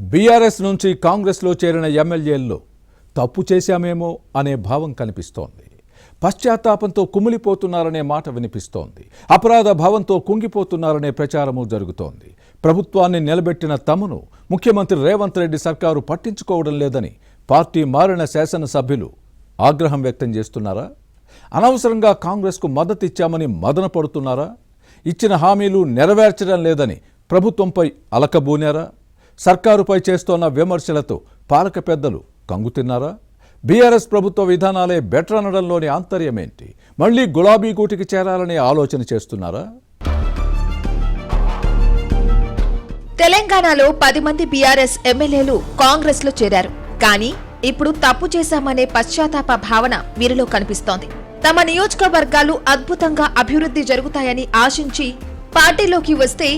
BRS నుంచి కాంగ్రెస్లో చేరిన ఎమ్మెల్యేల్లో తప్పు చేశామేమో అనే భావం కనిపిస్తోంది. పశ్చాత్తాపంతో కుమిలిపోతున్నారనే మాట వినిపిస్తోంది. అపరాధ భావంతో కుంగిపోతున్నారనే ప్రచారము జరుగుతోంది. ప్రభుత్వాన్ని నిలబెట్టిన తమను ముఖ్యమంత్రి రేవంత్ రెడ్డి సర్కారు పట్టించుకోవడం లేదని పార్టీ మారిన శాసనసభ్యులు ఆగ్రహం వ్యక్తం చేస్తున్నారా? అనవసరంగా కాంగ్రెస్కు మద్దతు ఇచ్చామని మదన పడుతున్నారా? ఇచ్చిన హామీలు నెరవేర్చడం లేదని ప్రభుత్వంపై అలకబూనారా? సర్కారుపై చేస్తోన్న విమర్శలతో పాలక పెద్దలు కంగుతిన్నారా? బీఆర్ఎస్ ప్రభుత్వ విధానాలే బెటర్ అనడంలోని ఆంతర్యమేంటి? మళ్లీ గులాబీ గూటికి చేరాలనే ఆలోచన చేస్తున్నారా? తెలంగాణలో 10 మంది బీఆర్ఎస్ ఎమ్మెల్యేలు కాంగ్రెస్ లో చేరారు. కానీ ఇప్పుడు తప్పు చేశామనే పశ్చాత్తాప భావన వీరిలో కనిపిస్తోంది. తమ నియోజకవర్గాలు అద్భుతంగా అభివృద్ధి జరుగుతాయని ఆశించి పార్టీలోకి వస్తే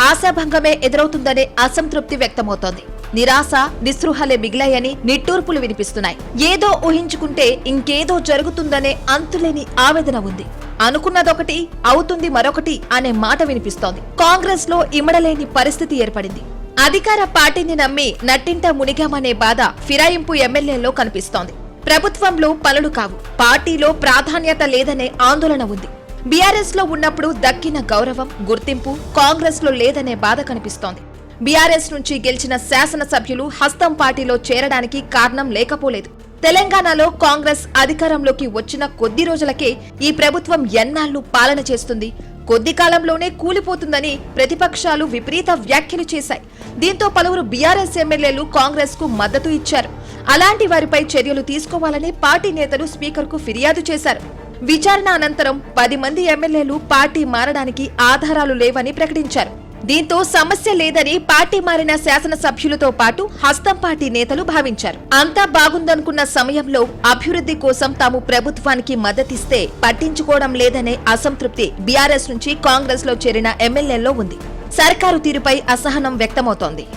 ఆశాభంగమే ఎదురవుతుందనే అసంతృప్తి వ్యక్తమవుతోంది. నిరాశ నిస్పృహలే మిగిలాయని నిట్టూర్పులు వినిపిస్తున్నాయి. ఏదో ఊహించుకుంటే ఇంకేదో జరుగుతుందనే అంతులేని ఆవేదన ఉంది. అనుకున్నదొకటి అవుతుంది మరొకటి అనే మాట వినిపిస్తోంది. కాంగ్రెస్ లో ఇమడలేని పరిస్థితి ఏర్పడింది. అధికార పార్టీని నమ్మి నట్టింట మునిగామనే బాధ ఫిరాయింపు ఎమ్మెల్యేల్లో కనిపిస్తోంది. ప్రభుత్వంలో పనులు కావు, పార్టీలో ప్రాధాన్యత లేదనే ఆందోళన ఉంది. బీఆర్ఎస్ లో ఉన్నప్పుడు దక్కిన గౌరవం గుర్తింపు కాంగ్రెస్ లో లేదనే బాధ కనిపిస్తోంది. బీఆర్ఎస్ నుంచి గెలిచిన శాసనసభ్యులు హస్తం పార్టీలో చేరడానికి కారణం లేకపోలేదు. తెలంగాణలో కాంగ్రెస్ అధికారంలోకి వచ్చిన కొద్ది రోజులకే ఈ ప్రభుత్వం ఎన్నాళ్లు పాలన చేస్తుంది, కొద్ది కాలంలోనే కూలిపోతుందని ప్రతిపక్షాలు విపరీత వ్యాఖ్యలు చేశాయి. దీంతో పలువురు బీఆర్ఎస్ ఎమ్మెల్యేలు కాంగ్రెస్ కు మద్దతు ఇచ్చారు. అలాంటి వారిపై చర్యలు తీసుకోవాలని పార్టీ నేతలు స్పీకర్ కు ఫిర్యాదు చేశారు. విచారణ అనంతరం 10 మంది ఎమ్మెల్యేలు పార్టీ మారడానికి ఆధారాలు లేవని ప్రకటించారు. దీంతో సమస్య లేదని పార్టీ మారిన శాసనసభ్యులతో పాటు హస్తం పార్టీ నేతలు భావించారు. అంతా బాగుందనుకున్న సమయంలో అభివృద్ధి కోసం తాము ప్రభుత్వానికి మద్దతిస్తే పట్టించుకోవడం లేదనే అసంతృప్తి బీఆర్ఎస్ నుంచి కాంగ్రెస్ లో చేరిన ఎమ్మెల్యేల్లో ఉంది. సర్కారు తీరుపై అసహనం వ్యక్తమవుతోంది.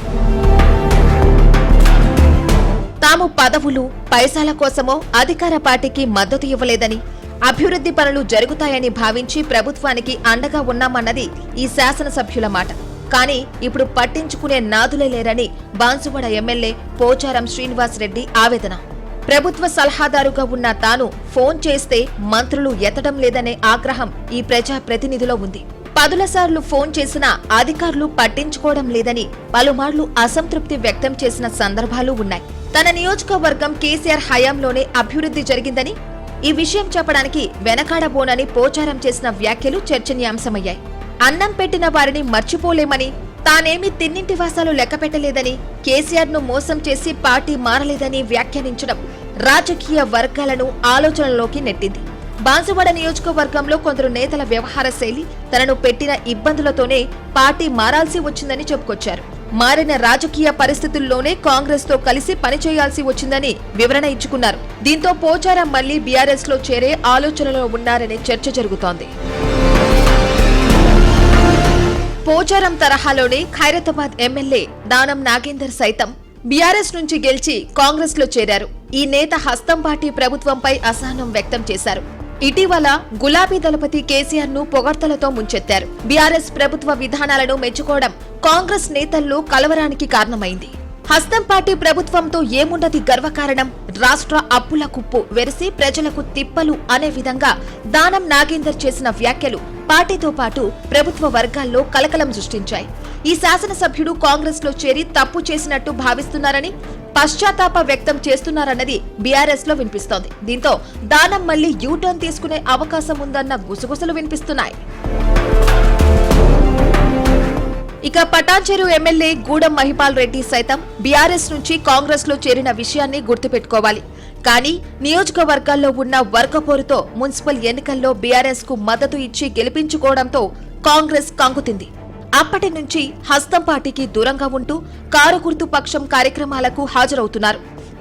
తాము పదవులు పైసాల కోసమో అధికార పార్టీకి మద్దతు ఇవ్వలేదని, అభివృద్ధి పనులు జరుగుతాయని భావించి ప్రభుత్వానికి అండగా ఉన్నామన్నది ఈ శాసనసభ్యుల మాట. కానీ ఇప్పుడు పట్టించుకునే నాదులే లేరని బాన్సువాడ ఎమ్మెల్యే పోచారం శ్రీనివాస్ రెడ్డి ఆవేదన. ప్రభుత్వ సలహాదారుగా ఉన్న తాను ఫోన్ చేస్తే మంత్రులు ఎత్తడం లేదనే ఆగ్రహం ఈ ప్రజా ప్రతినిధిలో ఉంది. 10 సార్లు ఫోన్ చేసినా అధికారులు పట్టించుకోవడం లేదని పలుమార్లు అసంతృప్తి వ్యక్తం చేసిన సందర్భాలు ఉన్నాయి. తన నియోజకవర్గం కేసీఆర్ హయాంలోనే అభివృద్ధి జరిగిందని, ఈ విషయం చెప్పడానికి వెనకాడబోనని పోచారం చేసిన వ్యాఖ్యలు చర్చనీయాంశమయ్యాయి. అన్నం పెట్టిన వారిని మర్చిపోలేమని, తానేమీ తిన్నింటి వాసాలు లెక్కపెట్టలేదని, కేసీఆర్ ను మోసం చేసి పార్టీ మారలేదని వ్యాఖ్యానించడం రాజకీయ వర్గాలను ఆలోచనలోకి నెట్టింది. బాన్సువాడ నియోజకవర్గంలో కొందరు నేతల వ్యవహార శైలి తనను పెట్టిన ఇబ్బందులతోనే పార్టీ మారాల్సి వచ్చిందని చెప్పుకొచ్చారు. మారిన రాజకీయ పరిస్థితుల్లోనే కాంగ్రెస్ తో కలిసి పనిచేయాల్సి వచ్చిందని వివరణ ఇచ్చుకున్నారు. దీంతో పోచారం మళ్లీ బీఆర్ఎస్ లో చేరే ఆలోచనలో ఉన్నారనే చర్చ జరుగుతోంది. పోచారం తరహాలోనే ఖైరతాబాద్ ఎమ్మెల్యే దానం నాగేందర్ సైతం బీఆర్ఎస్ నుంచి గెలిచి కాంగ్రెస్ లో చేరారు. ఈ నేత హస్తం పార్టీ ప్రభుత్వంపై అసహనం వ్యక్తం చేశారు. ఇటీవల గులాబీ దళపతి కేసీఆర్ ను పొగడ్తలతో ముంచెత్తారు. బీఆర్ఎస్ ప్రభుత్వ విధానాలను మెచ్చుకోవడం కాంగ్రెస్ నేతల్లో కలవరానికి కారణమైంది. హస్తం పార్టీ ప్రభుత్వంతో ఏమున్నది గర్వకారణం, రాష్ట్ర అప్పుల కుప్పు వెరసి ప్రజలకు తిప్పలు అనే విధంగా దానం నాగేందర్ చేసిన వ్యాఖ్యలు పార్టీతో పాటు ప్రభుత్వ వర్గాల్లో కలకలం సృష్టించాయి. ఈ శాసనసభ్యుడు కాంగ్రెస్ లో చేరి తప్పు చేసినట్టు భావిస్తున్నారని, పశ్చాత్తాప వ్యక్తం చేస్తున్నారన్నది బీఆర్ఎస్ లో వినిపిస్తోంది. దీంతో దానం మళ్లీ యూటర్న్ తీసుకునే అవకాశం ఉందన్న గుసగుసలు వినిపిస్తున్నాయి. ఇక పటాన్చెరు ఎమ్మెల్యే గూడెం మహిపాల్ రెడ్డి సైతం బీఆర్ఎస్ నుంచి కాంగ్రెస్ లో చేరిన విషయాన్ని గుర్తుపెట్టుకోవాలి. కానీ నియోజకవర్గాల్లో ఉన్న వర్గపోరుతో మున్సిపల్ ఎన్నికల్లో బీఆర్ఎస్ కు మద్దతు ఇచ్చి గెలిపించుకోవడంతో కాంగ్రెస్ కంగుతింది. అప్పటి నుంచి హస్తం పార్టీకి దూరంగా ఉంటూ కారు గుర్తు పక్షం కార్యక్రమాలకు హాజరవుతున్నారు.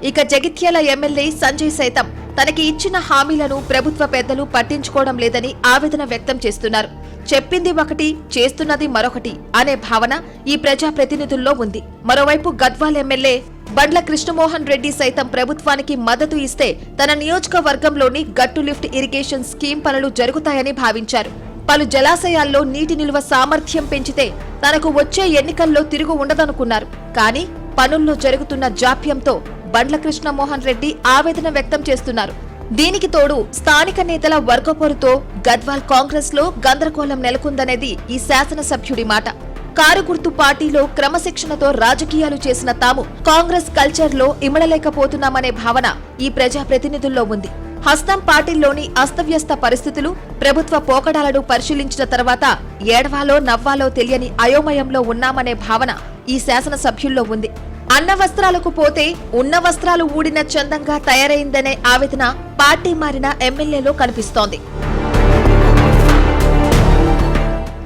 ఇక జగిత్యాల ఎమ్మెల్యే సంజయ్ సైతం తనకి ఇచ్చిన హామీలను ప్రభుత్వ పెద్దలు పట్టించుకోవడం లేదని ఆవేదన వ్యక్తం చేస్తున్నారు. చెప్పింది ఒకటి చేస్తున్నది మరొకటి అనే భావన ఈ ప్రజా ప్రతినిధుల్లో ఉంది. మరోవైపు గద్వాల్ ఎమ్మెల్యే బండ్ల కృష్ణమోహన్ రెడ్డి సైతం ప్రభుత్వానికి మద్దతు ఇస్తే తన నియోజకవర్గంలోని గట్టు లిఫ్ట్ ఇరిగేషన్ స్కీమ్ పనులు జరుగుతాయని భావించారు. పలు జలాశయాల్లో నీటి నిల్వ సామర్థ్యం పెంచితే తనకు వచ్చే ఎన్నికల్లో తిరుగు ఉండదనుకున్నారు. కానీ పనుల్లో జరుగుతున్న జాప్యంతో బండ్ల కృష్ణమోహన్ రెడ్డి ఆవేదన వ్యక్తం చేస్తున్నారు. దీనికి తోడు స్థానిక నేతల వర్గపోరుతో గద్వాల్ కాంగ్రెస్ లో గందరగోళం నెలకొందనేది ఈ శాసనసభ్యుడి మాట. కారు గుర్తు పార్టీలో క్రమశిక్షణతో రాజకీయాలు చేసిన తాము కాంగ్రెస్ కల్చర్ లో ఇమడలేకపోతున్నామనే భావన ఈ ప్రజాప్రతినిధుల్లో ఉంది. హస్తం పార్టీల్లోని అస్తవ్యస్త పరిస్థితులు, ప్రభుత్వ పోకడాలను పరిశీలించిన తర్వాత ఏడవాలో నవ్వాలో తెలియని అయోమయంలో ఉన్నామనే భావన ఈ శాసనసభ్యుల్లో ఉంది. అన్న వస్త్రాలకు పోతే ఉన్న వస్త్రాలు ఊడిన చందంగా తయారైందనే ఆవేదన పార్టీ మారిన ఎమ్మెల్యేలో కనిపిస్తోంది.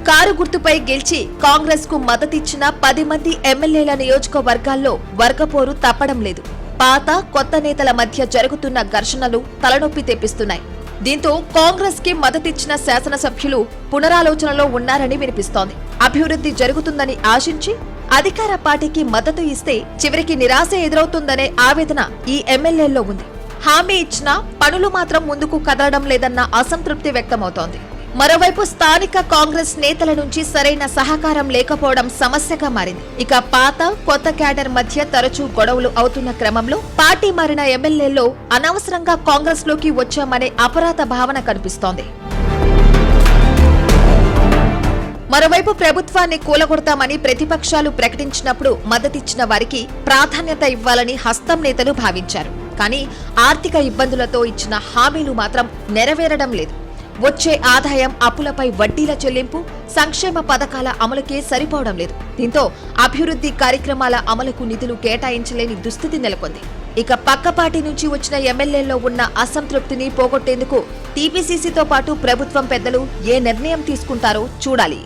కారు గుర్తుపై గెలిచి కాంగ్రెస్ కు మద్దతిచ్చిన 10 మంది ఎమ్మెల్యేల నియోజకవర్గాల్లో వర్గపోరు తప్పడం లేదు. పాత కొత్త నేతల మధ్య జరుగుతున్న ఘర్షణలు తలనొప్పి తెప్పిస్తున్నాయి. దీంతో కాంగ్రెస్ కి మద్దతిచ్చిన శాసనసభ్యులు పునరాలోచనలో ఉన్నారని వినిపిస్తోంది. అభివృద్ధి జరుగుతుందని ఆశించి అధికార పార్టీకి మద్దతు ఇస్తే చివరికి నిరాశ ఎదురవుతుందనే ఆవేదన ఈ ఎమ్మెల్యేల్లో ఉంది. హామీ ఇచ్చినా పనులు మాత్రం ముందుకు కదలడం లేదన్న అసంతృప్తి వ్యక్తమవుతోంది. మరోవైపు స్థానిక కాంగ్రెస్ నేతల నుంచి సరైన సహకారం లేకపోవడం సమస్యగా మారింది. ఇక పాత కొత్త క్యాడర్ మధ్య తరచూ గొడవలు అవుతున్న క్రమంలో పార్టీ మారిన ఎమ్మెల్యేల్లో అనవసరంగా కాంగ్రెస్ లోకి వచ్చామనే అపరాధ భావన కనిపిస్తోంది. మరోవైపు ప్రభుత్వాన్ని కూలగొడతామని ప్రతిపక్షాలు ప్రకటించినప్పుడు మద్దతిచ్చిన వారికి ప్రాధాన్యత ఇవ్వాలని హస్తం నేతలు భావించారు. కానీ ఆర్థిక ఇబ్బందులతో ఇచ్చిన హామీలు మాత్రం నెరవేరడం లేదు. వచ్చే ఆదాయం అప్పులపై వడ్డీల చెల్లింపు, సంక్షేమ పథకాల అమలుకే సరిపోవడం లేదు. దీంతో అభివృద్ధి కార్యక్రమాల అమలుకు నిధులు కేటాయించలేని దుస్థితి నెలకొంది. ఇక పక్కపాటి నుంచి వచ్చిన ఎమ్మెల్యేల్లో ఉన్న అసంతృప్తిని పోగొట్టేందుకు టీపీసీసీతో పాటు ప్రభుత్వం పెద్దలు ఏ నిర్ణయం తీసుకుంటారో చూడాలి.